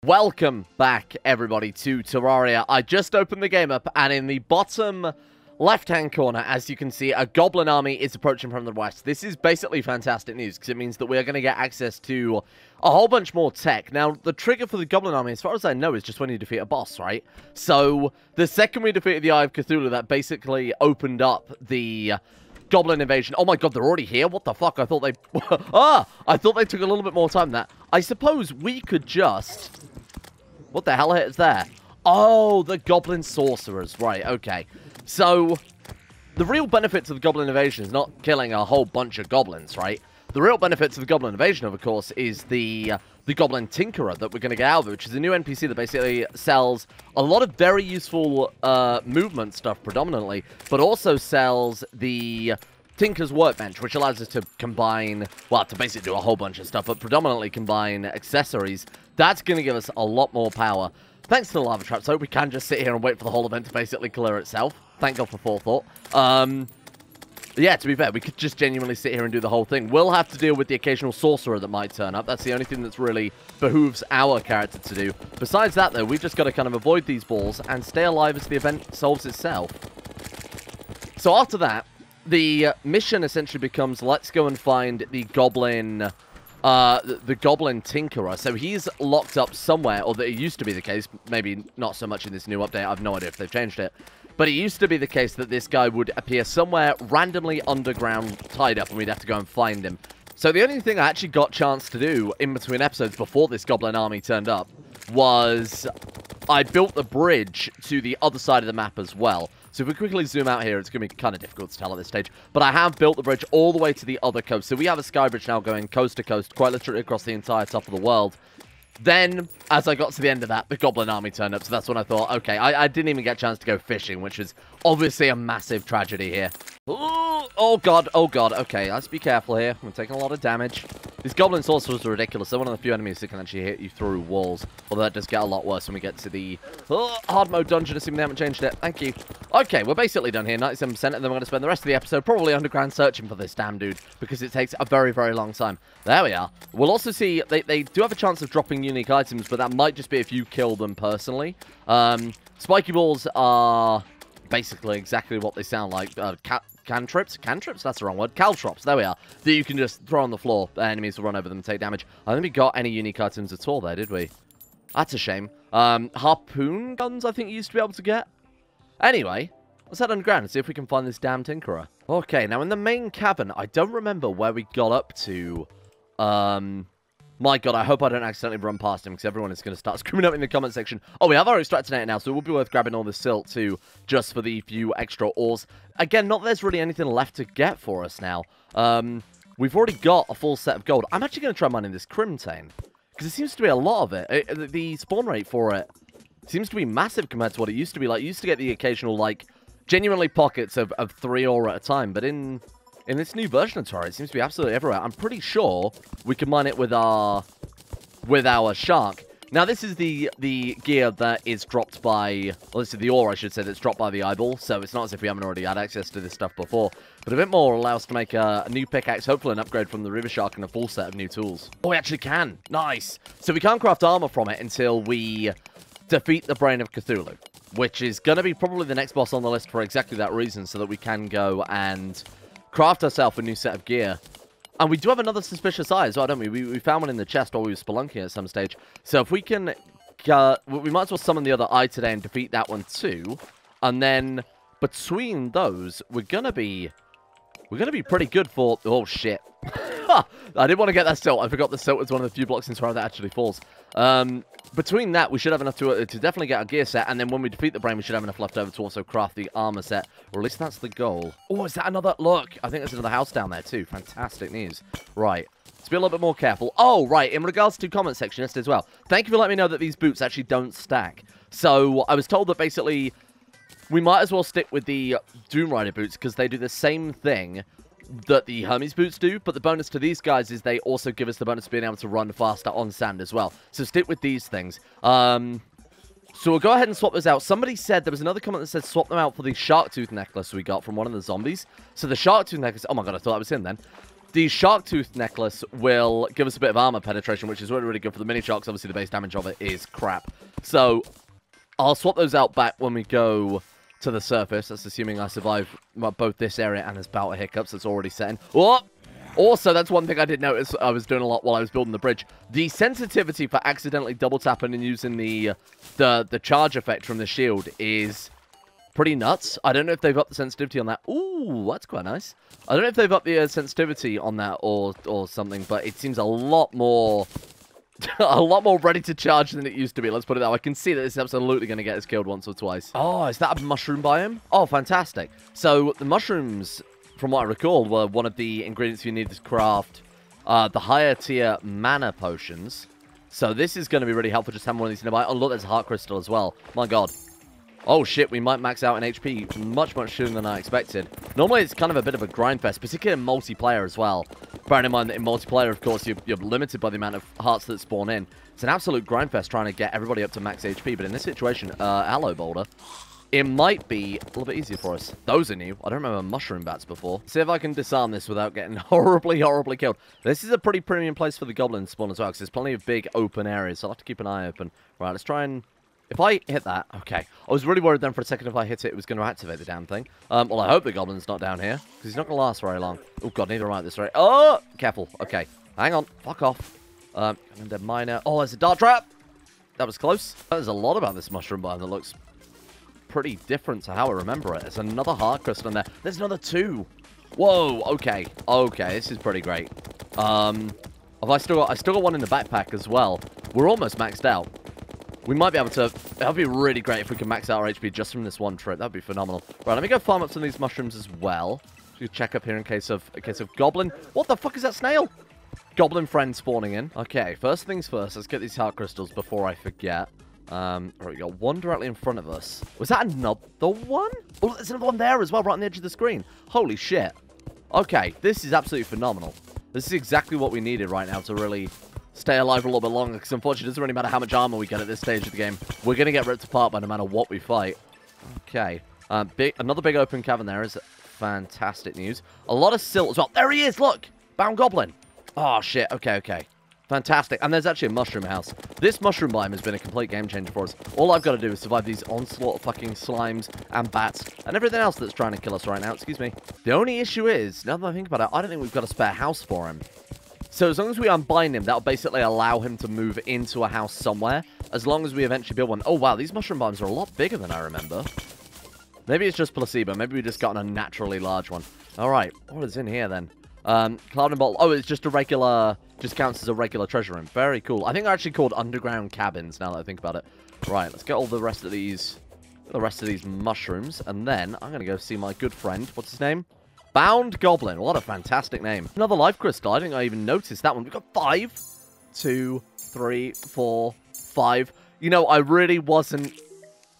Welcome back, everybody, to Terraria. I just opened the game up, and in the bottom left-hand corner, as you can see, a Goblin Army is approaching from the west. This is basically fantastic news, because it means that we are going to get access to a whole bunch more tech. Now, the trigger for the Goblin Army, as far as I know, is just when you defeat a boss, right? So, the second we defeated the Eye of Cthulhu, that basically opened up the Goblin invasion. Oh my god, they're already here? What the fuck? I thought they... I thought they took a little bit more time than that. I suppose we could just... What the hell is there? Oh, the Goblin Sorcerers. Right, okay. So, the real benefit to the Goblin invasion is not killing a whole bunch of goblins, right? The real benefit to the Goblin invasion, of course, is the Goblin Tinkerer that we're going to get out of it, which is a new NPC that basically sells a lot of very useful movement stuff predominantly, but also sells the Tinker's Workbench, which allows us to combine, well, to basically do a whole bunch of stuff, but predominantly combine accessories. That's going to give us a lot more power. Thanks to the lava trap, so we can just sit here and wait for the whole event to basically clear itself. Thank God for forethought. Yeah, to be fair, we could just genuinely sit here and do the whole thing. We'll have to deal with the occasional sorcerer that might turn up. That's the only thing that's really behooves our character to do. Besides that, though, we've just got to kind of avoid these balls and stay alive as the event solves itself. So after that, the mission essentially becomes, let's go and find the Goblin... the Goblin Tinkerer. So he's locked up somewhere, or that it used to be the case. Maybe not so much in this new update. I have no idea if they've changed it. But it used to be the case that this guy would appear somewhere randomly underground, tied up, and we'd have to go and find him. So the only thing I actually got a chance to do in between episodes before this Goblin Army turned up was I built the bridge to the other side of the map as well. So if we quickly zoom out here, it's going to be kind of difficult to tell at this stage. But I have built the bridge all the way to the other coast. So we have a sky bridge now going coast to coast, quite literally across the entire top of the world. Then, as I got to the end of that, the Goblin Army turned up. So that's when I thought, okay, I didn't even get a chance to go fishing, which is obviously a massive tragedy here. Ooh, oh god, okay, let's be careful here. We're taking a lot of damage. These Goblin Sorcerers are ridiculous. They're one of the few enemies that can actually hit you through walls. Although that does get a lot worse when we get to the hard mode dungeon, assuming they haven't changed it. Thank you. Okay, we're basically done here, 97%, and then we're going to spend the rest of the episode probably underground searching for this damn dude, because it takes a very, very long time. There we are. We'll also see, they do have a chance of dropping unique items, but that might just be if you kill them personally. Spiky balls are basically exactly what they sound like. Cantrips? That's the wrong word. Caltrops, there we are. That you can just throw on the floor. Enemies will run over them and take damage. I don't think we got any unique items at all there, did we? That's a shame. Harpoon guns, I think you used to be able to get. Anyway, let's head underground and see if we can find this damn Tinkerer. Okay, now in the main cavern, I don't remember where we got up to. My god, I hope I don't accidentally run past him, because everyone is going to start screaming up in the comment section. Oh, we have our extractinator now, so it would be worth grabbing all this silt, too, just for the few extra ores. Again, not that there's really anything left to get for us now. We've already got a full set of gold. I'm actually going to try mining this Crimtane, because it seems to be a lot of it. The spawn rate for it seems to be massive compared to what it used to be. Like, you used to get the occasional, like, genuinely pockets of 3 ore at a time, but in this new version of Terraria, it seems to be absolutely everywhere. I'm pretty sure we can mine it with our shark. Now, this is the gear that is dropped by... Well, this is the ore, I should say, that's dropped by the eyeball. So it's not as if we haven't already had access to this stuff before. But a bit more will allow us to make a new pickaxe, hopefully an upgrade from the river shark and a full set of new tools. Oh, we actually can. Nice. So we can't craft armor from it until we defeat the Brain of Cthulhu, which is going to be probably the next boss on the list for exactly that reason, so that we can go and craft ourselves a new set of gear. And we do have another suspicious eye as well, don't we? We found one in the chest while we were spelunking at some stage. So if we can... we might as well summon the other eye today and defeat that one too. And then between those, we're going to be pretty good for... Oh, shit. I didn't want to get that silt. I forgot the silt was one of the few blocks in Terraria that actually falls. Between that, we should have enough to definitely get our gear set, and then when we defeat the Brain, we should have enough left over to also craft the armor set, or at least that's the goal. Oh, is that another... Look, I think there's another house down there too. Fantastic news. Right, let's be a little bit more careful. Oh, right, in regards to comment section yesterday as well, thank you for letting me know that these boots actually don't stack. So, I was told that basically we might as well stick with the Doom Rider boots, because they do the same thing that the Hermes boots do, but the bonus to these guys is they also give us the bonus of being able to run faster on sand as well. So stick with these things. So we'll go ahead and swap those out. Somebody said, there was another comment that said swap them out for the shark tooth necklace we got from one of the zombies. So the shark tooth necklace, oh my god, I thought that was him then. The Shark Tooth necklace will give us a bit of armor penetration, which is really, really good for the mini sharks. Obviously, the base damage of it is crap. So, I'll swap those out back when we go to the surface. That's assuming I survive both this area and this bout of hiccups that's already set in. Oh! Also, that's one thing I did notice I was doing a lot while I was building the bridge. The sensitivity for accidentally double tapping and using the charge effect from the shield is pretty nuts. I don't know if they've upped the sensitivity on that. Ooh, that's quite nice. I don't know if they've upped the sensitivity on that or something, but it seems a lot more ready to charge than it used to be. Let's put it that way. I can see that this is absolutely going to get us killed once or twice. Oh, is that a mushroom biome? Oh, fantastic. So the mushrooms, from what I recall, were one of the ingredients you needed to craft the higher tier mana potions. So this is going to be really helpful just having one of these nearby. Oh, look, there's a heart crystal as well. My god. Oh, shit, we might max out in HP much, much sooner than I expected. Normally, it's kind of a bit of a grind fest, particularly in multiplayer as well. Bearing in mind that in multiplayer, of course, you're limited by the amount of hearts that spawn in. It's an absolute grind fest trying to get everybody up to max HP, but in this situation, Aloe Boulder, it might be a little bit easier for us. Those are new. I don't remember mushroom bats before. See if I can disarm this without getting horribly, horribly killed. This is a pretty premium place for the goblin spawn as well, because there's plenty of big open areas, so I'll have to keep an eye open. Right, let's try and... If I hit that, okay. I was really worried then for a second if I hit it, it was going to activate the damn thing. Well, I hope the goblin's not down here, because he's not going to last very long. Oh, God, neither am I at this rate. Oh, careful. Okay, hang on. Fuck off. And miner. Oh, there's a dart trap. That was close. There's a lot about this mushroom biome that looks pretty different to how I remember it. There's another heart crystal in there. There's another 2. Whoa, okay. Okay, this is pretty great. I still got one in the backpack as well. We're almost maxed out. We might be able to... That would be really great if we can max out our HP just from this one trip. That would be phenomenal. Right, let me go farm up some of these mushrooms as well. Just check up here in case of goblin. What the fuck is that snail? Goblin friend spawning in. Okay, first things first. Let's get these heart crystals before I forget. Right, we got one directly in front of us. Was that another one? Oh, there's another one there as well, right on the edge of the screen. Holy shit. Okay, this is absolutely phenomenal. This is exactly what we needed right now to really... stay alive a little bit longer, because unfortunately it doesn't really matter how much armor we get at this stage of the game. We're going to get ripped apart by no matter what we fight. Okay. Another big open cavern there is fantastic news. A lot of silt as well. There he is, look! Bound Goblin. Oh, shit. Okay, okay. Fantastic. And there's actually a mushroom house. This mushroom biome has been a complete game changer for us. All I've got to do is survive these onslaught of fucking slimes and bats and everything else that's trying to kill us right now. Excuse me. The only issue is, now that I think about it, I don't think we've got a spare house for him. So as long as we unbind him, that'll basically allow him to move into a house somewhere. As long as we eventually build one. Oh, wow, these mushroom bombs are a lot bigger than I remember. Maybe it's just placebo. Maybe we just got an unnaturally large one. All right, what is in here then? Cloud and Bolt. Oh, it's just a regular... Just counts as a regular treasure room. Very cool. I think they're actually called underground cabins, now that I think about it. Right, let's get all the rest of these... mushrooms. And then I'm going to go see my good friend. What's his name? Bound Goblin. What a fantastic name. Another life crystal. I think I even noticed that one. We've got 5. 2, 3, 4, 5. You know, I really wasn't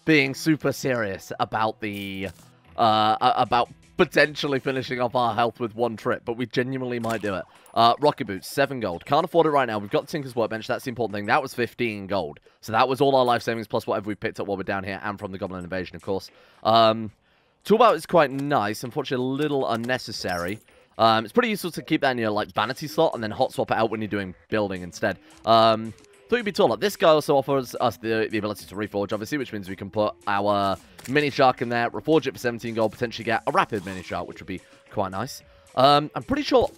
being super serious about the... about potentially finishing off our health with one trip, but we genuinely might do it. Rocket Boots, 7 gold. Can't afford it right now. We've got the Tinker's Workbench. That's the important thing. That was 15 gold. So that was all our life savings plus whatever we picked up while we're down here and from the Goblin Invasion, of course. Toolbout is quite nice. Unfortunately, a little unnecessary. It's pretty useful to keep that in your, like, vanity slot and then hot swap it out when you're doing building instead. Thought you'd be taller. This guy also offers us the ability to reforge, obviously, which means we can put our mini shark in there, reforge it for 17 gold, potentially get a rapid mini shark, which would be quite nice. I'm pretty sure...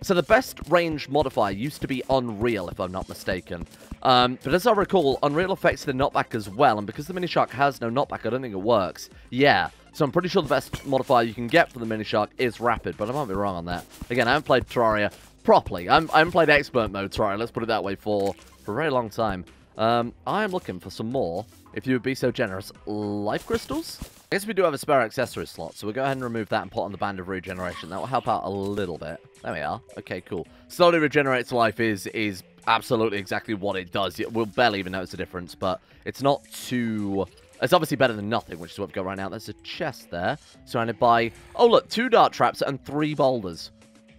So the best range modifier used to be Unreal, if I'm not mistaken. But as I recall, Unreal affects the knockback as well, and because the mini shark has no knockback, I don't think it works. Yeah, so I'm pretty sure the best modifier you can get for the mini shark is rapid, but I might be wrong on that. Again, I haven't played Terraria properly. I haven't played expert mode Terraria, let's put it that way, for a very long time. I am looking for some more, if you would be so generous, life crystals? I guess we do have a spare accessory slot, so we'll go ahead and remove that and put on the Band of Regeneration. That will help out a little bit. There we are. Okay, cool. Slowly regenerates life is absolutely exactly what it does. We'll barely even notice the difference, but it's not too... It's obviously better than nothing, which is what we've got right now. There's a chest there, surrounded by... Oh, look, 2 dart traps and 3 boulders.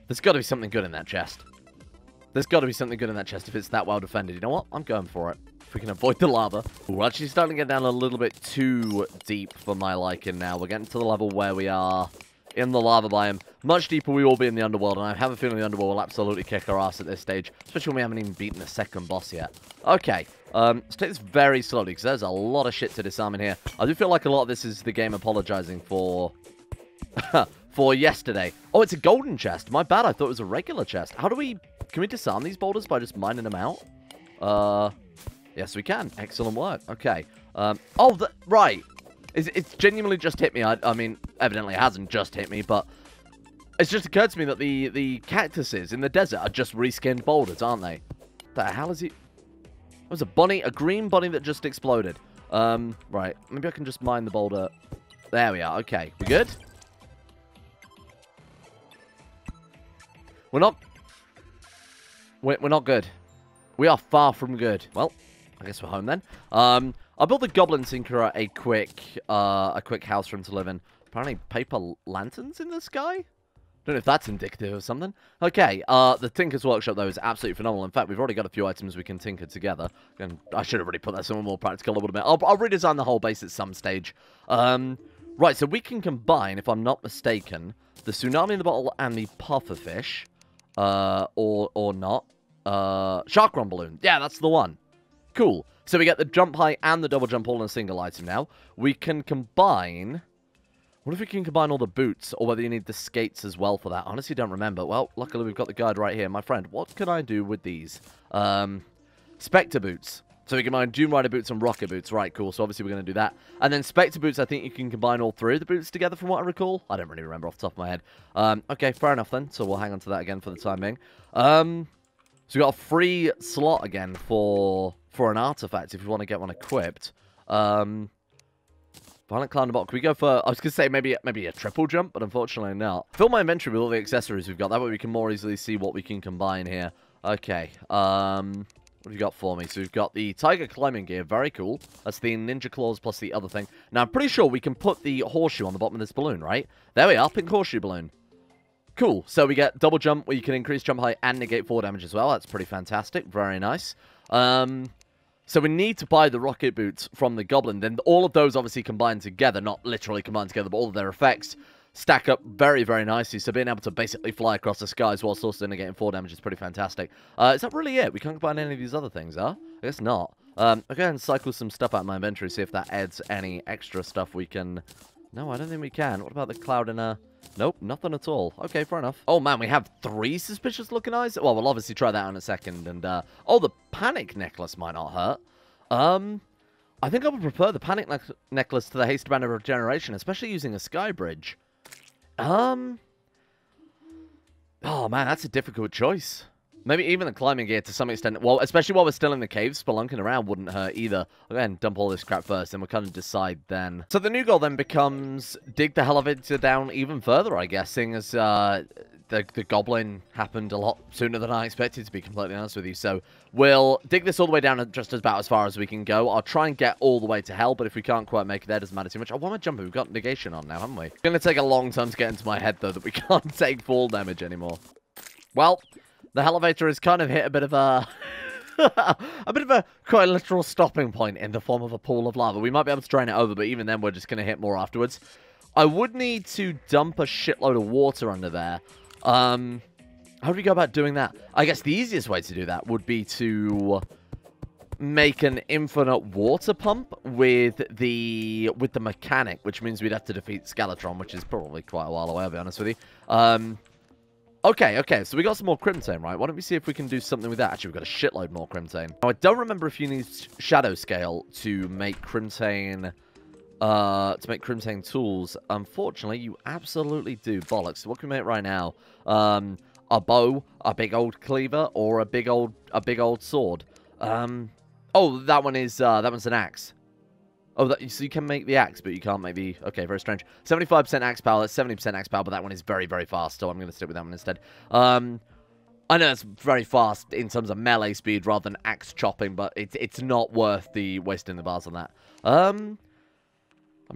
There's got to be something good in that chest. There's got to be something good in that chest if it's that well defended. You know what? I'm going for it. If we can avoid the lava. We're actually starting to get down a little bit too deep for my liking now. We're getting to the level where we are in the lava biome. Much deeper we will be in the underworld, and I have a feeling the underworld will absolutely kick our ass at this stage, especially when we haven't even beaten the second boss yet. Okay, let's take this very slowly, because there's a lot of shit to disarm in here. I do feel like a lot of this is the game apologizing for... for yesterday. Oh, it's a golden chest. My bad, I thought it was a regular chest. How do we... Can we disarm these boulders by just mining them out? Yes, we can. Excellent work. Okay. Oh, right. It's genuinely just hit me. I mean, evidently it hasn't just hit me, but it's just occurred to me that the cactuses in the desert are just reskinned boulders, aren't they? The hell is it? It was a bunny, a green bunny that just exploded. Right. Maybe I can just mine the boulder. There we are. Okay. We good? We're not good. We are far from good. Well, I guess we're home then. I built the Goblin Tinkerer a quick house for him to live in. Apparently paper lanterns in the sky? Don't know if that's indicative of something. Okay, the Tinker's Workshop, though, is absolutely phenomenal. In fact, we've already got a few items we can tinker together. And I should have already put that somewhere more practical a little bit. I'll redesign the whole base at some stage. Right, so we can combine, if I'm not mistaken, the Tsunami in the Bottle and the Pufferfish. Or not. Shark Run Balloon. Yeah, that's the one. Cool. So we get the jump height and the double jump all in a single item now. We can combine... What if we can combine all the boots? Or whether you need the skates as well for that? I honestly don't remember. Well, luckily we've got the guide right here. My friend, what can I do with these? Specter Boots. So we can combine Doom Rider Boots and Rocket Boots. Right, cool. So obviously we're going to do that. And then Specter Boots, I think you can combine all three of the boots together from what I recall. I don't really remember off the top of my head. Okay, fair enough then. So we'll hang on to that again for the time being. So we got a free slot again for an artifact if you want to get one equipped. Violent Climb the Bottle. Can we go for... I was going to say maybe a triple jump, but unfortunately not. Fill my inventory with all the accessories we've got. That way we can more easily see what we can combine here. Okay. What have you got for me? So we've got the Tiger Climbing Gear. Very cool. That's the Ninja Claws plus the other thing. Now, I'm pretty sure we can put the horseshoe on the bottom of this balloon, right? There we are. Pink horseshoe balloon. Cool. So we get double jump where you can increase jump height and negate fall damage as well. That's pretty fantastic. Very nice. So we need to buy the rocket boots from the goblin. Then all of those obviously combine together. Not literally combine together, but all of their effects stack up very, very nicely. So being able to basically fly across the skies whilst also negating fall damage is pretty fantastic. Is that really it? We can't combine any of these other things, huh? I guess not. I'll go ahead and cycle some stuff out of my inventory, see if that adds any extra stuff we can... No, I don't think we can. What about the cloud in a... Nope, nothing at all. Okay, fair enough. Oh, man, we have 3 suspicious-looking eyes? Well, we'll obviously try that out in a second. And, oh, the panic necklace might not hurt. I think I would prefer the panic necklace to the haste band of regeneration, especially using a sky bridge. Oh, man, that's a difficult choice. Maybe even the climbing gear to some extent. Well, especially while we're still in the cave, spelunking around wouldn't hurt either. I'll go ahead and dump all this crap first, and we'll kind of decide then. So the new goal then becomes dig the elevator down even further, I guess, seeing as the goblin happened a lot sooner than I expected, to be completely honest with you. So we'll dig this all the way down just about as far as we can go. I'll try and get all the way to hell, but if we can't quite make it there, doesn't matter too much. Oh, why am I jumping? We've got negation on now, haven't we? It's going to take a long time to get into my head, though, that we can't take fall damage anymore. Well... The elevator has kind of hit a bit of a... a bit of a quite literal stopping point in the form of a pool of lava. We might be able to drain it over, but even then we're just going to hit more afterwards. I would need to dump a shitload of water under there. How do we go about doing that? I guess the easiest way to do that would be to make an infinite water pump with the mechanic, which means we'd have to defeat Skeletron, which is probably quite a while away, I'll be honest with you. Okay, so we got some more Crimtane, right? Why don't we see if we can do something with that? Actually, we've got a shitload more Crimtane. Now, I don't remember if you need Shadow Scale to make Crimtane, tools. Unfortunately, you absolutely do. Bollocks. So what can we make right now? A bow, a big old cleaver, or a big old sword. Oh, that one's an axe. Oh, so you can make the axe, but you can't make the... Okay, very strange. 75% axe power, that's 70% axe power, but that one is very, very fast, so I'm going to stick with that one instead. I know it's very fast in terms of melee speed rather than axe chopping, but it's not worth the wasting the bars on that. I mean,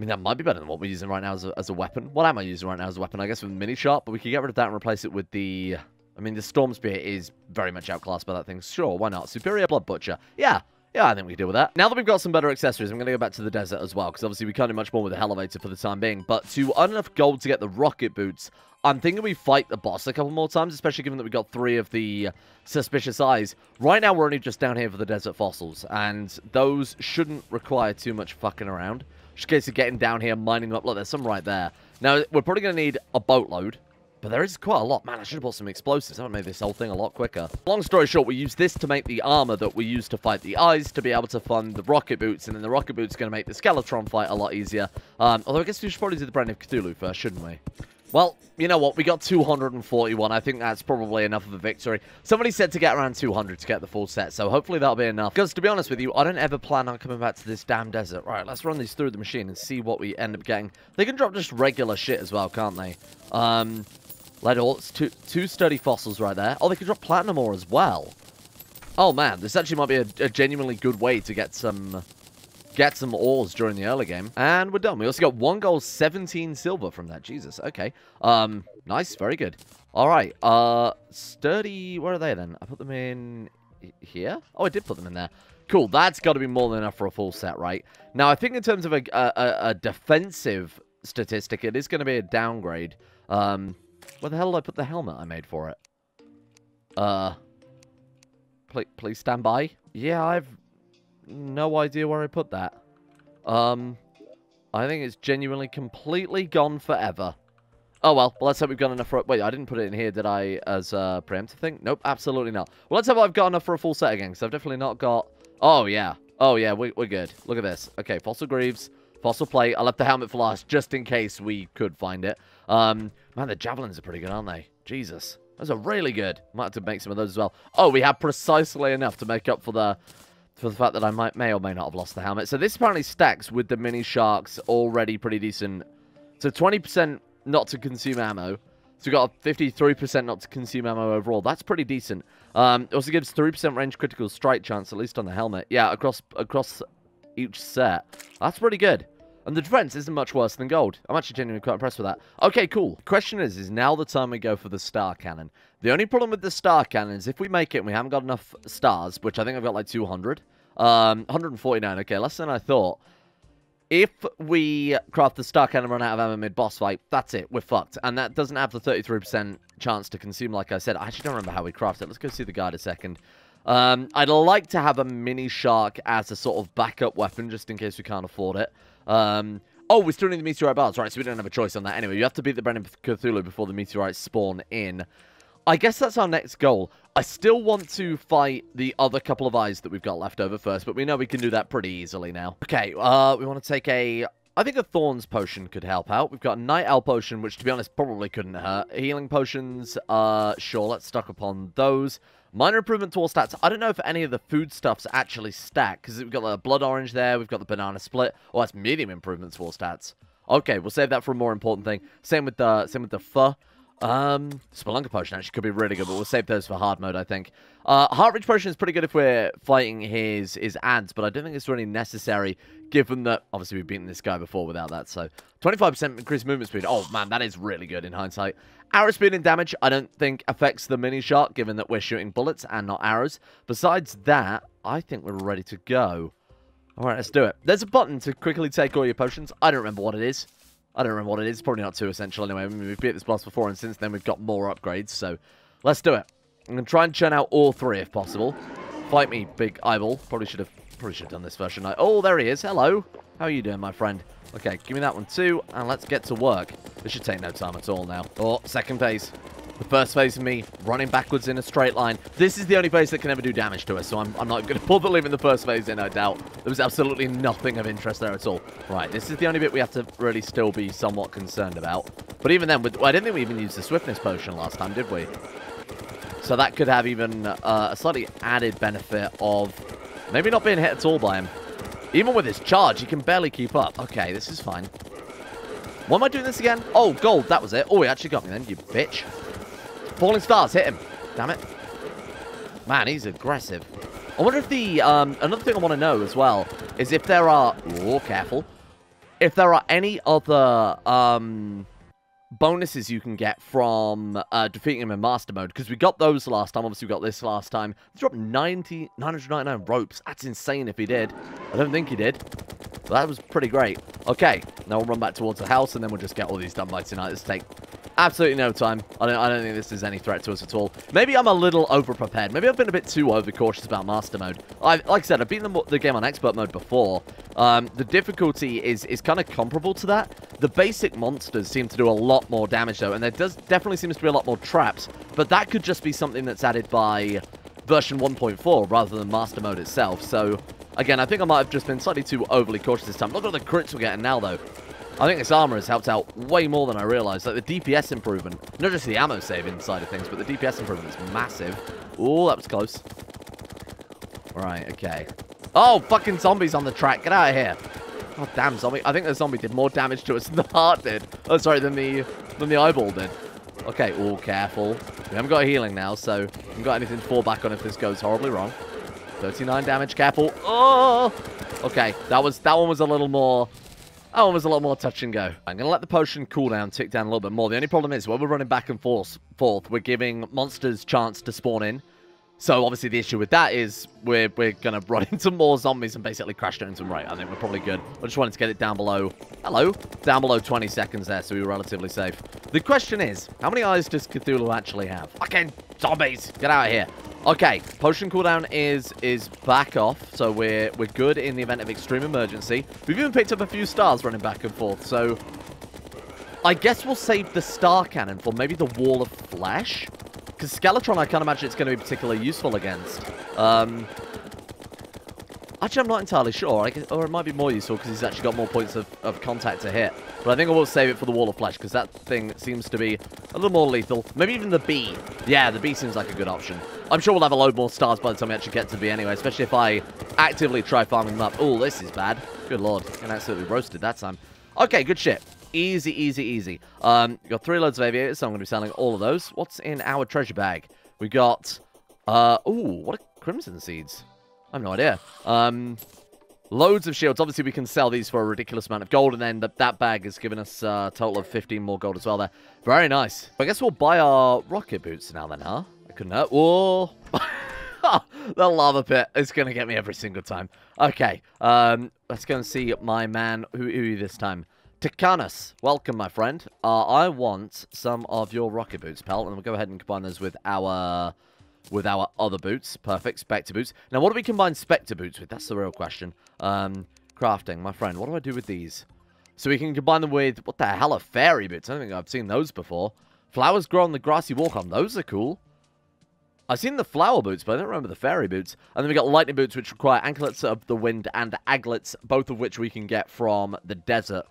that might be better than what we're using right now as a weapon. What am I using right now as a weapon? I guess with a mini sharp, but we could get rid of that and replace it with the... I mean, the Storm Spear is very much outclassed by that thing. Sure, why not? Superior Blood Butcher. Yeah. Yeah, I think we can deal with that. Now that we've got some better accessories, I'm going to go back to the desert as well, because obviously we can't do much more with the elevator for the time being. But to earn enough gold to get the rocket boots, I'm thinking we fight the boss a couple more times, especially given that we got 3 of the suspicious eyes. Right now, we're only just down here for the desert fossils, and those shouldn't require too much fucking around. Just in case of getting down here, mining them up. Look, there's some right there. Now, we're probably going to need a boatload. But there is quite a lot. Man, I should have bought some explosives. That would have made this whole thing a lot quicker. Long story short, we use this to make the armor that we use to fight the eyes to be able to fund the rocket boots. And then the rocket boots are going to make the Skeletron fight a lot easier. Although I guess we should probably do the Brand of Cthulhu first, shouldn't we? Well, you know what? We got 241. I think that's probably enough of a victory. Somebody said to get around 200 to get the full set. So hopefully that'll be enough. Because to be honest with you, I don't ever plan on coming back to this damn desert. Right, let's run these through the machine and see what we end up getting. They can drop just regular shit as well, can't they? Lead ore, it's two sturdy fossils right there. Oh, they can drop platinum ore as well. Oh, man, this actually might be a genuinely good way to get some ores during the early game. And we're done. We also got 1 gold, 17 silver from that. Jesus, okay. Nice, very good. All right, sturdy, where are they then? I put them in here? Oh, I did put them in there. Cool, that's got to be more than enough for a full set, right? Now, I think in terms of a defensive statistic, it is going to be a downgrade. Where the hell did I put the helmet I made for it? Please stand by. Yeah, I've no idea where I put that. I think it's genuinely completely gone forever. Oh, well, let's hope we've got enough for... Wait, I didn't put it in here, did I, as a preemptive thing? Nope, absolutely not. Well, let's hope I've got enough for a full set again, because I've definitely not got... Oh, yeah. Oh, yeah, we're good. Look at this. Okay, fossil greaves, fossil plate. I left the helmet for last, just in case we could find it. Man, the javelins are pretty good, aren't they? Jesus. Those are really good. Might have to make some of those as well. Oh, we have precisely enough to make up for the fact that I may or may not have lost the helmet. So this apparently stacks with the mini sharks already pretty decent. So 20% not to consume ammo. So we've got a 53% not to consume ammo overall. That's pretty decent. It also gives 3% range critical strike chance, at least on the helmet. Yeah, across each set. That's pretty good. And the defense isn't much worse than gold. I'm actually genuinely quite impressed with that. Okay, cool. Question is now the time we go for the star cannon. The only problem with the star cannon is if we make it and we haven't got enough stars, which I think I've got like 200. 149, okay, less than I thought. If we craft the star cannon and run out of ammo mid-boss fight, that's it. We're fucked. And that doesn't have the 33% chance to consume, like I said. I actually don't remember how we craft it. Let's go see the guide a second. I'd like to have a mini shark as a sort of backup weapon, just in case we can't afford it. Oh, we still need the meteorite bars, right, so we don't have a choice on that. Anyway, you have to beat the Brand of Cthulhu before the meteorites spawn in. I guess that's our next goal. I still want to fight the other couple of eyes that we've got left over first, but we know we can do that pretty easily now. Okay, we want to take a... I think a Thorns potion could help out. We've got a Night Owl potion, which, to be honest, probably couldn't hurt. Healing potions, sure, let's stock upon those. Minor improvement to all stats. I don't know if any of the foodstuffs actually stack, because we've got the blood orange there, we've got the banana split. Oh, that's medium improvement to all stats. Okay, we'll save that for a more important thing. Same with the pho. Spelunker potion actually could be really good, but we'll save those for hard mode, I think. Heart Reach potion is pretty good if we're fighting his ads, but I don't think it's really necessary, given that, obviously, we've beaten this guy before without that, so 25% increased movement speed. Oh, man, that is really good in hindsight. Arrow speed and damage, I don't think affects the mini shark, given that we're shooting bullets and not arrows. Besides that, I think we're ready to go. Alright, let's do it. There's a button to quickly take all your potions. I don't remember what it is. It's probably not too essential anyway. I mean, we've beat this boss before, and since then we've got more upgrades, so let's do it. I'm going to try and churn out all 3 if possible. Fight me, big eyeball. Probably should have done this first, shouldn't I? Oh, there he is. Hello. How are you doing, my friend? Okay, give me that one too, and let's get to work. This should take no time at all now. Oh, second phase. The first phase of me running backwards in a straight line. This is the only phase that can ever do damage to us, so I'm not going to bother leaving the first phase in, I doubt. There was absolutely nothing of interest there at all. Right, this is the only bit we have to really still be somewhat concerned about. But even then, I didn't think we even used the swiftness potion last time, did we? So that could have even a slightly added benefit of maybe not being hit at all by him. Even with his charge, he can barely keep up. Okay, this is fine. Why am I doing this again? Oh, gold, that was it. Oh, he actually got me then, you bitch. Falling stars, hit him. Damn it. Man, he's aggressive. I wonder if the, another thing I want to know as well is if there are, oh, careful, if there are any other, bonuses you can get from defeating him in Master Mode, because we got those last time. Obviously, we got this last time. He dropped 999 ropes. That's insane if he did. I don't think he did. But that was pretty great. Okay, now we'll run back towards the house, and then we'll just get all these done by tonight. This take absolutely no time. I don't think this is any threat to us at all. Maybe I'm a little over-prepared. Maybe I've been a bit too overcautious about Master Mode. Like I said, I've beaten the game on Expert Mode before. The difficulty is kind of comparable to that. The basic monsters seem to do a lot more damage, though, and there definitely seems to be a lot more traps. But that could just be something that's added by version 1.4 rather than Master Mode itself. So, again, I think I might have just been slightly too overly cautious this time. Look at the crits we're getting now, though. I think this armor has helped out way more than I realized. Like, the DPS improvement, not just the ammo saving side of things, but the DPS improvement is massive. Ooh, that was close. Right, okay. Oh, fucking zombies on the track. Get out of here. Oh, damn, zombie. I think the zombie did more damage to us than the heart did. Oh, sorry, than the eyeball did. Okay, oh, careful. We haven't got healing now, so we haven't got anything to fall back on if this goes horribly wrong. 39 damage, careful. Oh! Okay, that one was a little more... That one was a lot more touch and go. I'm going to let the potion cooldown tick down a little bit more. The only problem is, when we're running back and forth, we're giving monsters chance to spawn in. So, obviously, the issue with that is we're going to run into more zombies and basically crash into them. Right, I think we're probably good. I just wanted to get it down below... Hello? Down below 20 seconds there, so we were relatively safe. The question is, how many eyes does Cthulhu actually have? Fucking zombies! Get out of here. Okay, potion cooldown is back off, so we're good in the event of extreme emergency. We've even picked up a few stars running back and forth, so I guess we'll save the star cannon for maybe the wall of flesh, because Skeletron I can't imagine it's going to be particularly useful against. Actually, I'm not entirely sure, or it might be more useful because he's actually got more points of contact to hit. But I think I will save it for the wall of flesh, because that thing seems to be a little more lethal. Maybe even the bee. Yeah, the bee seems like a good option. I'm sure we'll have a load more stars by the time we actually get to bee anyway, especially if I actively try farming them up. Oh, this is bad. Good lord. Getting absolutely roasted that time. Okay, good shit. Easy, easy, easy. Got 3 loads of aviators, so I'm going to be selling all of those. What's in our treasure bag? We got... ooh, what are crimson seeds? I have no idea. Loads of shields. Obviously, we can sell these for a ridiculous amount of gold, and then that bag has given us a total of 15 more gold as well there. Very nice. I guess we'll buy our rocket boots now then, huh? I couldn't hurt. Whoa! The lava pit is going to get me every single time. Okay. Let's go and see my man. Who are you this time? Ticanus. Welcome, my friend. I want some of your rocket boots, pal, and we'll go ahead and combine those with our other boots. Perfect. Specter Boots. Now, what do we combine Specter Boots with? That's the real question. Crafting, my friend. What do I do with these? So we can combine them with, what the hell are fairy boots? I don't think I've seen those before. Flowers grow on the grassy walk on. Those are cool. I've seen the flower boots, but I don't remember the fairy boots. And then we got lightning boots, which require anklets of the wind and aglets, both of which we can get from the desert.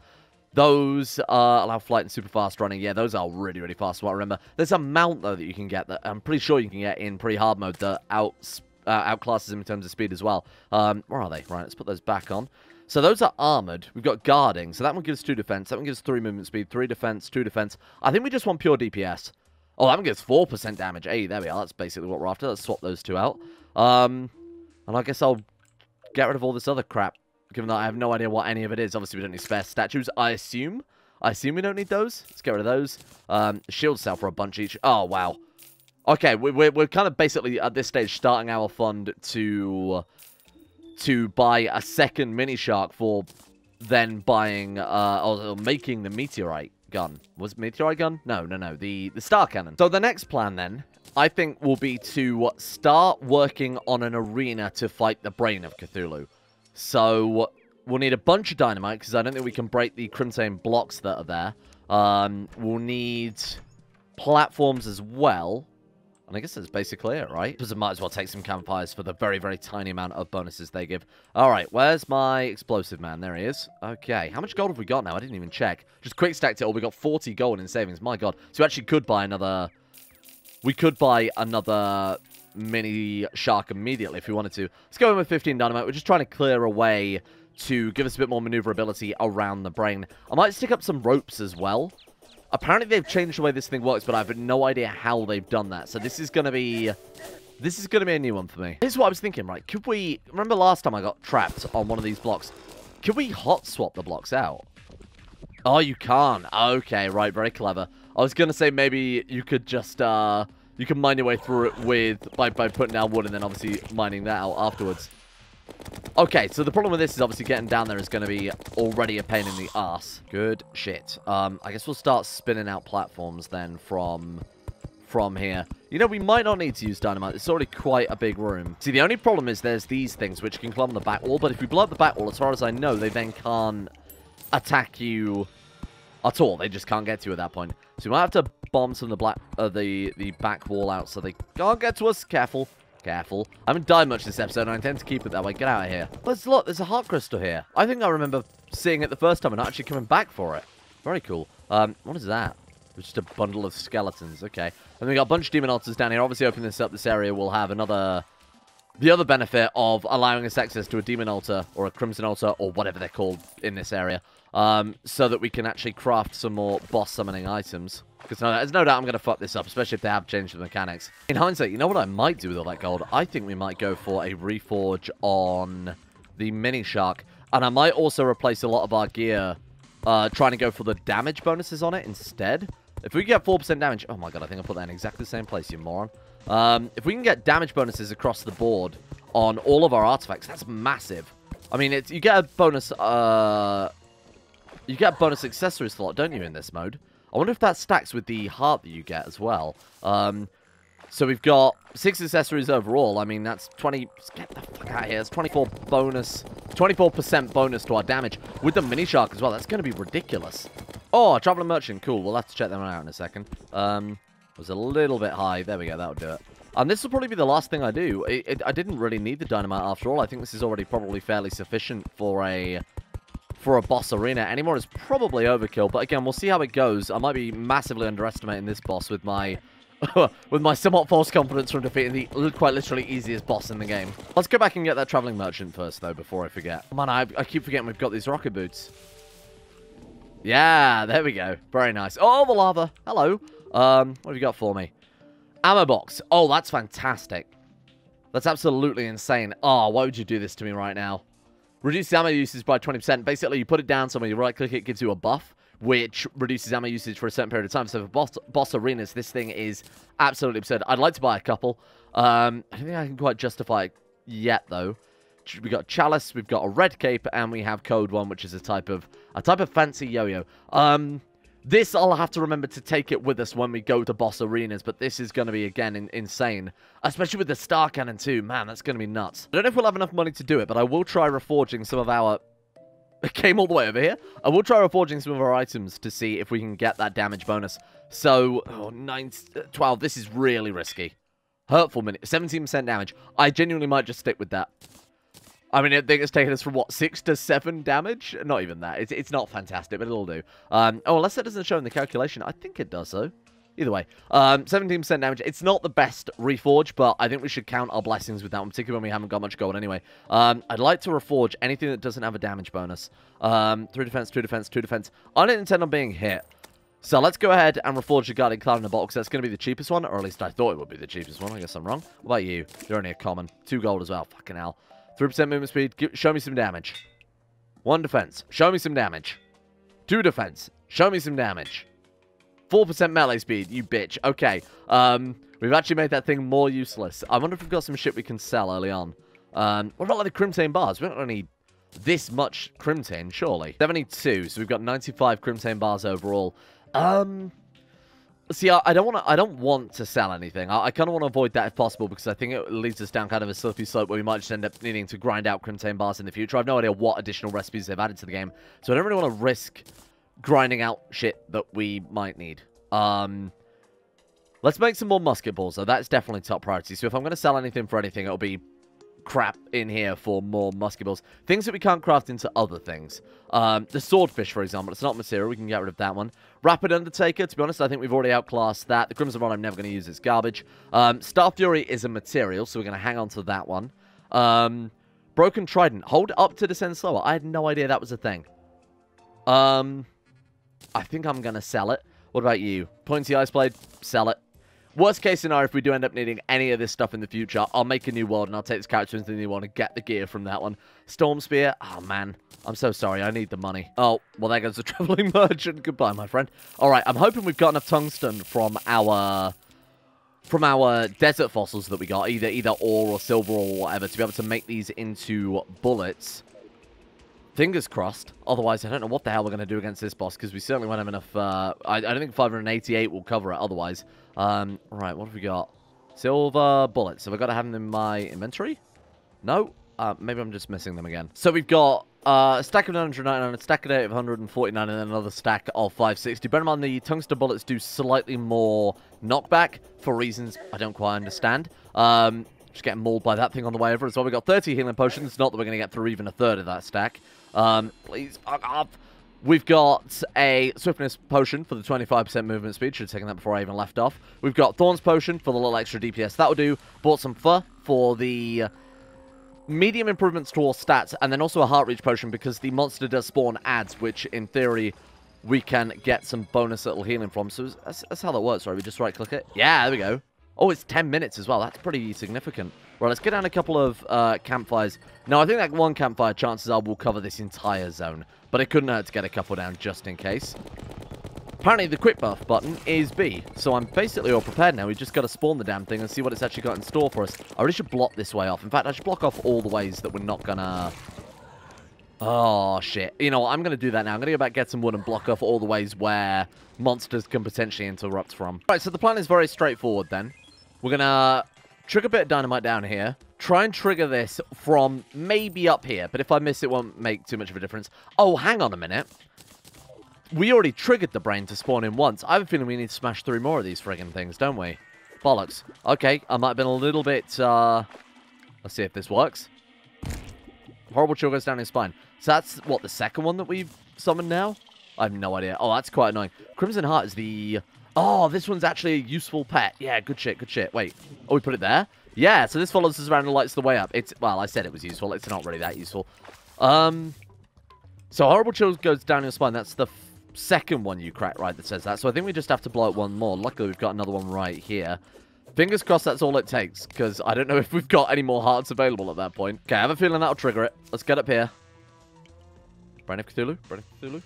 Those allow flight and super fast running. Yeah, those are really, really fast. So I remember. There's a mount, though, that you can get that I'm pretty sure you can get in pretty hard mode that outclasses him in terms of speed as well. Where are they? Right, let's put those back on. So those are armored. We've got guarding. So that one gives 2 defense. That one gives 3 movement speed, 3 defense, 2 defense. I think we just want pure DPS. Oh, that one gives 4% damage. Hey, there we are. That's basically what we're after. Let's swap those 2 out. And I guess I'll get rid of all this other crap, given that I have no idea what any of it is. Obviously, we don't need spare statues, I assume. I assume we don't need those. Let's get rid of those. Shields sell for a bunch each. Oh, wow. Okay, we're kind of basically, at this stage, starting our fund to buy a second mini shark for then buying, or making the meteorite gun. Was it meteorite gun? No. The star cannon. So the next plan, then, I think, will be to start working on an arena to fight the brain of Cthulhu. So we'll need a bunch of dynamite, because I don't think we can break the crimson blocks that are there. We'll need platforms as well. And I guess that's basically it, right? Because I might as well take some campfires for the very, very tiny amount of bonuses they give. Alright, where's my explosive man? There he is. Okay, how much gold have we got now? I didn't even check. Just quick stacked it all. We got 40 gold in savings. My god. So we actually could buy another... We could buy another mini shark immediately if we wanted to. Let's go in with 15 dynamite. We're just trying to clear a way to give us a bit more maneuverability around the brain. I might stick up some ropes as well. Apparently they've changed the way this thing works, but I have no idea how they've done that. So this is going to be a new one for me. Here's what I was thinking, right? Could we... Remember last time I got trapped on one of these blocks? Could we hot swap the blocks out? Oh, you can't. Okay, right, very clever. I was gonna say maybe you could just, you can mine your way through it with, by putting down wood and then obviously mining that out afterwards. Okay, so the problem with this is obviously getting down there is going to be already a pain in the ass. Good shit. I guess we'll start spinning out platforms then from here. You know, we might not need to use dynamite. It's already quite a big room. See, the only problem is there's these things which can climb on the back wall, but if we blow up the back wall, as far as I know, they then can't attack you at all. They just can't get to you at that point. So we might have to bomb some of the back wall out so they can't get to us. Careful. Careful. I haven't died much this episode, and I intend to keep it that way. Get out of here. Let's look. There's a heart crystal here. I think I remember seeing it the first time and not actually coming back for it. Very cool. What is that? It's just a bundle of skeletons. Okay. And we got a bunch of demon altars down here. Obviously, opening this up, this area will have the other benefit of allowing us access to a demon altar or a crimson altar or whatever they're called in this area. So that we can actually craft some more boss summoning items. Because there's no doubt I'm going to fuck this up, especially if they have changed the mechanics. In hindsight, you know what I might do with all that gold? I think we might go for a reforge on the mini shark. And I might also replace a lot of our gear trying to go for the damage bonuses on it instead. If we get 4% damage... Oh my god, I think I put that in exactly the same place, you moron. If we can get damage bonuses across the board on all of our artifacts, that's massive. I mean, you get a bonus... you get a bonus accessory slot, don't you, in this mode? I wonder if that stacks with the heart that you get as well. So we've got 6 accessories overall. I mean, that's 20... Get the fuck out of here. That's 24% bonus to our damage with the mini shark as well. That's going to be ridiculous. Oh, traveling merchant. Cool. We'll have to check them out in a second. It was a little bit high. There we go. That'll do it. And this will probably be the last thing I do. I didn't really need the dynamite after all. I think this is already probably fairly sufficient for a boss arena. Anymore is probably overkill, but again, we'll see how it goes. I might be massively underestimating this boss with my with my somewhat false confidence from defeating the quite literally easiest boss in the game. Let's go back and get that traveling merchant first, though, before I forget. Man, I keep forgetting we've got these rocket boots. Yeah, there we go. Very nice. Oh, the lava. Hello. What have you got for me? Ammo box. Oh, that's fantastic. That's absolutely insane. Oh, why would you do this to me right now? Reduce ammo usage by 20%. Basically, you put it down somewhere, you right-click it, gives you a buff, which reduces ammo usage for a certain period of time. So for boss arenas, this thing is absolutely absurd. I'd like to buy a couple. I don't think I can quite justify it yet, though. We've got Chalice, we've got a red cape, and we have Code 1, which is a type of fancy yo-yo. This, I'll have to remember to take it with us when we go to boss arenas, but this is going to be, again, insane. Especially with the Star Cannon, too. Man, that's going to be nuts. I don't know if we'll have enough money to do it, but I will try reforging some of our... It came all the way over here. I will try reforging some of our items to see if we can get that damage bonus. So, 12, this is really risky. Hurtful minute, 17% damage. I genuinely might just stick with that. I mean, I think it's taken us from, what, 6 to 7 damage? Not even that. It's not fantastic, but it'll do. Oh, unless that doesn't show in the calculation. I think it does, though. Either way. 17% damage. It's not the best reforge, but I think we should count our blessings with that one, particularly when we haven't got much gold anyway. I'd like to reforge anything that doesn't have a damage bonus. 3 defense, 2 defense, 2 defense. I don't intend on being hit. So let's go ahead and reforge the Guardian Cloud in the box. That's going to be the cheapest one, or at least I thought it would be the cheapest one. I guess I'm wrong. What about you? You're only a common. 2 gold as well. Fucking hell. 3% movement speed. Show me some damage. 1 defense. Show me some damage. 2 defense. Show me some damage. 4% melee speed. You bitch. Okay. We've actually made that thing more useless. I wonder if we've got some shit we can sell early on. What about like the Crimtane bars? We don't need this much Crimtane, surely. 72. So we've got 95 Crimtane bars overall. See, I don't want to sell anything. I kind of want to avoid that if possible, because I think it leads us down kind of a slippery slope where we might just end up needing to grind out Crimtane bars in the future. I have no idea what additional recipes they've added to the game, so I don't really want to risk grinding out shit that we might need. Let's make some more musket balls, though. That's definitely top priority. So if I'm going to sell anything for anything, it'll be crap in here for more musket balls. Things that we can't craft into other things. The swordfish, for example. It's not material. We can get rid of that one. Rapid Undertaker. To be honest, I think we've already outclassed that. The Crimson Rod I'm never going to use. It's garbage. Star Fury is a material, so we're going to hang on to that one. Broken Trident. Hold up to descend slower. I had no idea that was a thing. I think I'm going to sell it. What about you? Pointy Ice Blade. Sell it. Worst case scenario, if we do end up needing any of this stuff in the future, I'll make a new world and I'll take this character into the new one and get the gear from that one. Storm Spear. Oh, man. I'm so sorry. I need the money. Oh, well, there goes the traveling merchant. Goodbye, my friend. All right, I'm hoping we've got enough tungsten from our desert fossils that we got, either ore or silver or whatever, to be able to make these into bullets. Fingers crossed. Otherwise, I don't know what the hell we're going to do against this boss, because we certainly won't have enough. I don't think 588 will cover it otherwise. Right, what have we got? Silver bullets. Have I got to have them in my inventory? No? Maybe I'm just missing them again. So we've got a stack of 999, a stack of 849, and then another stack of 560. Bear in mind, the tungsten bullets do slightly more knockback for reasons I don't quite understand. Just getting mauled by that thing on the way over as well. We've got 30 healing potions. Not that we're going to get through even a third of that stack. Please, fuck off. We've got a swiftness potion for the 25% movement speed. Should have taken that before I even left off. We've got thorns potion for the little extra DPS. That'll do. Bought some fur for the medium improvements towards stats, and then also a heart reach potion because the monster does spawn adds, which in theory we can get some bonus little healing from. So that's how that works, right? We just right click it. Yeah, there we go. Oh, it's 10 minutes as well. That's pretty significant. Right, let's get down a couple of campfires. No, I think that one campfire, chances are, will cover this entire zone, but it couldn't hurt to get a couple down just in case. Apparently, the quick buff button is B, so I'm basically all prepared now. We just got to spawn the damn thing and see what it's actually got in store for us. I really should block this way off. In fact, I should block off all the ways that we're not gonna... Oh, shit. You know what? I'm going to do that now. I'm going to go back, get some wood, and block off all the ways where monsters can potentially interrupt from. Right, so the plan is very straightforward then. We're going to trigger a bit of dynamite down here. Try and trigger this from maybe up here, but if I miss, it won't make too much of a difference. Oh, hang on a minute. We already triggered the brain to spawn in once. I have a feeling we need to smash 3 more of these friggin' things, don't we? Bollocks. Okay, I might have been a little bit, let's see if this works. Horrible chill goes down his spine. So that's, what, the second one that we've summoned now? I have no idea. Oh, that's quite annoying. Crimson Heart is the... Oh, this one's actually a useful pet. Yeah, good shit, good shit. Wait. Oh, we put it there? Yeah, so this follows us around and lights the way up. It's... Well, I said it was useful. It's not really that useful. So Horrible chill goes down your spine. That's the second one you crack, right, that says that. So I think we just have to blow it one more. Luckily, we've got another one right here. Fingers crossed that's all it takes, because I don't know if we've got any more hearts available at that point. Okay, I have a feeling that'll trigger it. Let's get up here. Brain of Cthulhu? Brain of Cthulhu?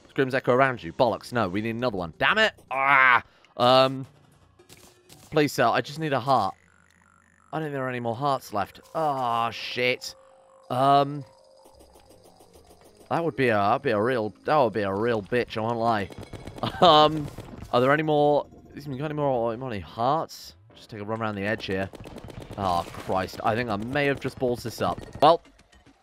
Screams echo around you. Bollocks. No, we need another one. Damn it! Ah! Please, sir, I just need a heart. I don't think there are any more hearts left. Oh, shit. That would be a real bitch, I won't lie. Are there any more... You got any hearts? Just take a run around the edge here. Oh, Christ. I think I may have just ballsed this up. Well,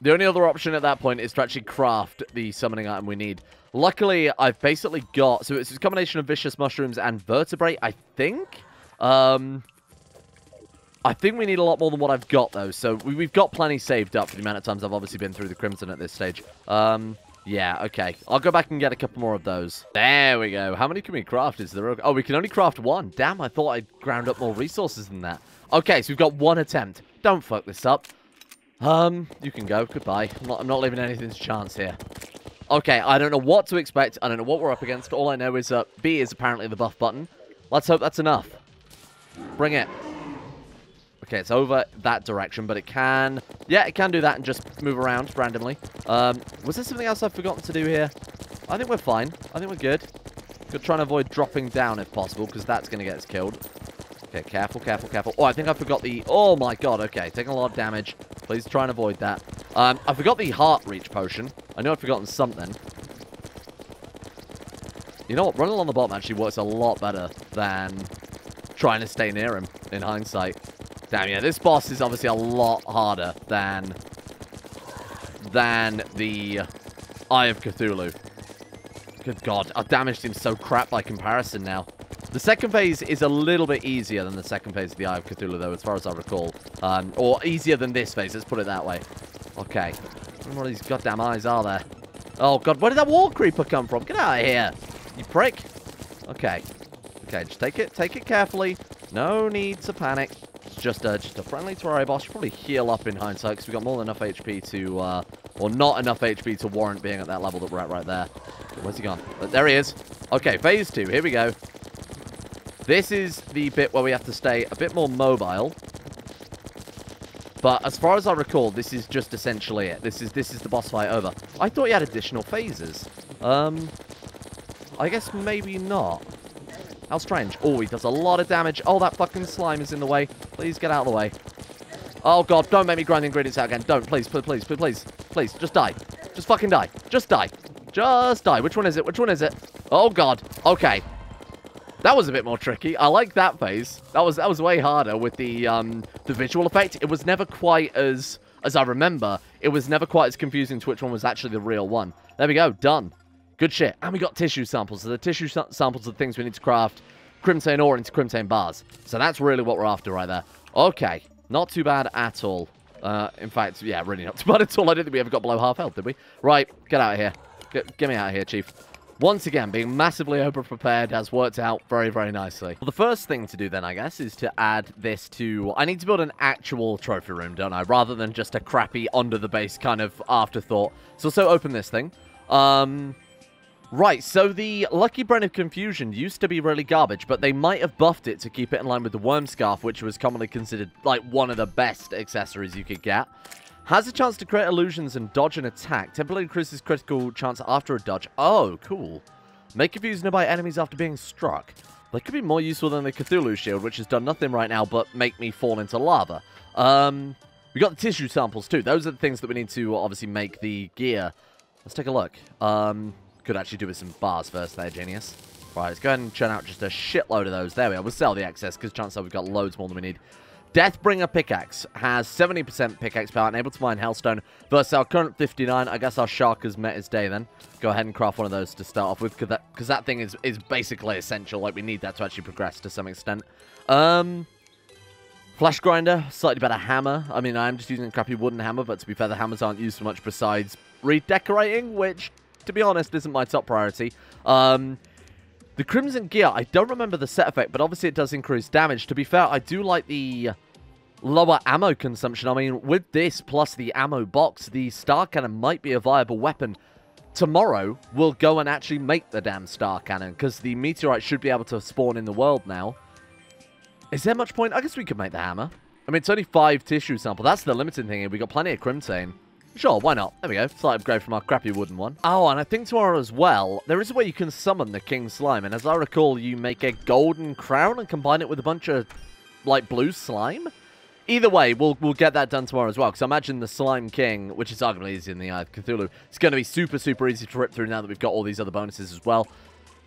the only other option at that point is to actually craft the summoning item we need. Luckily, I've basically got... So it's a combination of vicious mushrooms and vertebrae, I think. I think we need a lot more than what I've got, though. So we've got plenty saved up for the amount of times I've obviously been through the Crimson at this stage. Yeah, okay. I'll go back and get a couple more of those. There we go. How many can we craft? Is there... Oh, we can only craft one. Damn, I thought I'd ground up more resources than that. Okay, so we've got one attempt. Don't fuck this up. You can go. Goodbye. I'm not leaving anything to chance here. Okay, I don't know what to expect. I don't know what we're up against. All I know is B is apparently the buff button. Let's hope that's enough. Bring it. Okay, it's over that direction, but it can... Yeah, it can do that and just move around randomly. Was there something else I've forgotten to do here? I think we're fine. I think we're good. Good, trying to avoid dropping down if possible, because that's going to get us killed. Okay, careful, careful, careful. Oh, I think I forgot the... Oh, my God. Okay, taking a lot of damage. Please try and avoid that. I forgot the heart reach potion. I know I've forgotten something. You know what? Running along the bottom actually works a lot better than trying to stay near him, in hindsight. Damn, yeah, this boss is obviously a lot harder than the Eye of Cthulhu. Good God, I've damaged him so crap by comparison now. The second phase is a little bit easier than the second phase of the Eye of Cthulhu, though, as far as I recall. Or easier than this phase, let's put it that way. Okay. What of these goddamn eyes are there? Oh, God, where did that wall creeper come from? Get out of here, you prick. Okay. Okay, just take it carefully. No need to panic. Just a friendly Terraria boss. Should probably heal up in hindsight because we've got more than enough HP to, or not enough HP to warrant being at that level that we're at right there. Where's he gone? There he is. Okay, phase 2. Here we go. This is the bit where we have to stay a bit more mobile. But as far as I recall, this is just essentially it. This is the boss fight over. I thought he had additional phases. I guess maybe not. How strange. Oh, he does a lot of damage. Oh, that fucking slime is in the way. Please get out of the way. Oh, God. Don't make me grind the ingredients out again. Don't. Please, please, please, please, please. Please, just die. Just fucking die. Just die. Just die. Which one is it? Which one is it? Oh, God. Okay. That was a bit more tricky. I like that phase. That was way harder with the visual effect. It was never quite as I remember. It was never quite as confusing to which one was actually the real one. There we go. Done. Good shit. And we got tissue samples. So the tissue samples are the things we need to craft Crimson ore into Crimson bars. So that's really what we're after right there. Okay. Not too bad at all. In fact, yeah, really not too bad at all. I didn't think we ever got below half health, did we? Right. Get out of here. Get me out of here, Chief. Once again, being massively over-prepared has worked out very, very nicely. Well, the first thing to do then, I guess, is to add this to... I need to build an actual trophy room, don't I? Rather than just a crappy under-the-base kind of afterthought. So open this thing. Right, so the Lucky Brain of Confusion used to be really garbage, but they might have buffed it to keep it in line with the Worm Scarf, which was commonly considered, like, one of the best accessories you could get. Has a chance to create illusions and dodge an attack. Temporarily increases critical chance after a dodge. Oh, cool. May confuse nearby enemies after being struck. That could be more useful than the Cthulhu Shield, which has done nothing right now but make me fall into lava. We got the tissue samples, too. Those are the things that we need to, obviously, make the gear. Let's take a look. Could actually do with some bars first there, genius. Right, let's go ahead and churn out just a shitload of those. There we are. We'll sell the excess, because chances are we've got loads more than we need. Deathbringer Pickaxe has 70% pickaxe power and able to mine Hellstone versus our current 59. I guess our shark has met his day then. Go ahead and craft one of those to start off with, because that thing is basically essential. Like, we need that to actually progress to some extent. Flash Grinder, slightly better hammer. I mean, I am just using a crappy wooden hammer, but to be fair, the hammers aren't used for much besides redecorating, which, to be honest, isn't my top priority. The Crimson Gear, I don't remember the set effect, but obviously it does increase damage. To be fair, I do like the lower ammo consumption. I mean, with this plus the ammo box, the Star Cannon might be a viable weapon. Tomorrow, we'll go and actually make the damn Star Cannon, because the meteorite should be able to spawn in the world now. Is there much point? I guess we could make the hammer. I mean, it's only 5 tissue sample. That's the limiting thing here. We got plenty of Crimson. Sure, why not? There we go. Slight upgrade from our crappy wooden one. Oh, and I think tomorrow as well, there is a way you can summon the King Slime. And as I recall, you make a golden crown and combine it with a bunch of, like, blue slime. Either way, we'll get that done tomorrow as well. Because I imagine the Slime King, which is arguably easier than the Eye of Cthulhu, it's going to be super, super easy to rip through now that we've got all these other bonuses as well.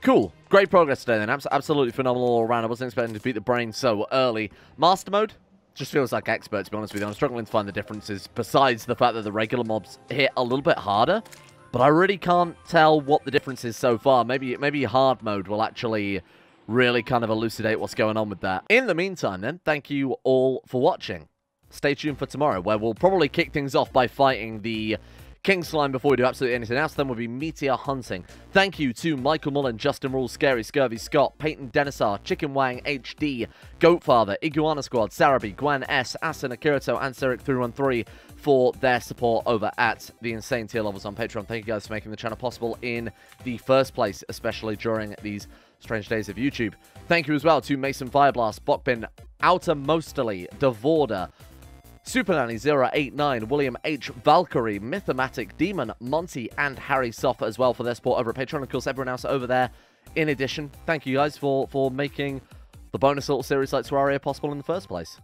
Cool. Great progress today, then. Absolutely phenomenal all around. I wasn't expecting to beat the brain so early. Master mode? Just feels like expert, to be honest with you. I'm struggling to find the differences, besides the fact that the regular mobs hit a little bit harder. But I really can't tell what the difference is so far. Maybe hard mode will actually really kind of elucidate what's going on with that. In the meantime, then, thank you all for watching. Stay tuned for tomorrow, where we'll probably kick things off by fighting the King Slime before we do absolutely anything else. Then we'll be meteor hunting. Thank you to Michael Mullen, Justin Rules, Scary Scurvy, Scott, Peyton Denisar, Chicken Wang HD, Goatfather, Iguana Squad, Sarabi, Gwen S, Asen, Akirito, and Seric313 for their support over at the insane tier levels on Patreon. Thank you guys for making the channel possible in the first place, especially during these strange days of YouTube. Thank you as well to Mason Fireblast, Bokbin, Outermostly, Devorder, Super Nanny 089, William H, Valkyrie, Mythomatic, Demon, Monty, and Harry Soff as well for their support over at Patreon. Of course, everyone else over there. In addition, thank you guys for making the bonus little series like Terraria possible in the first place.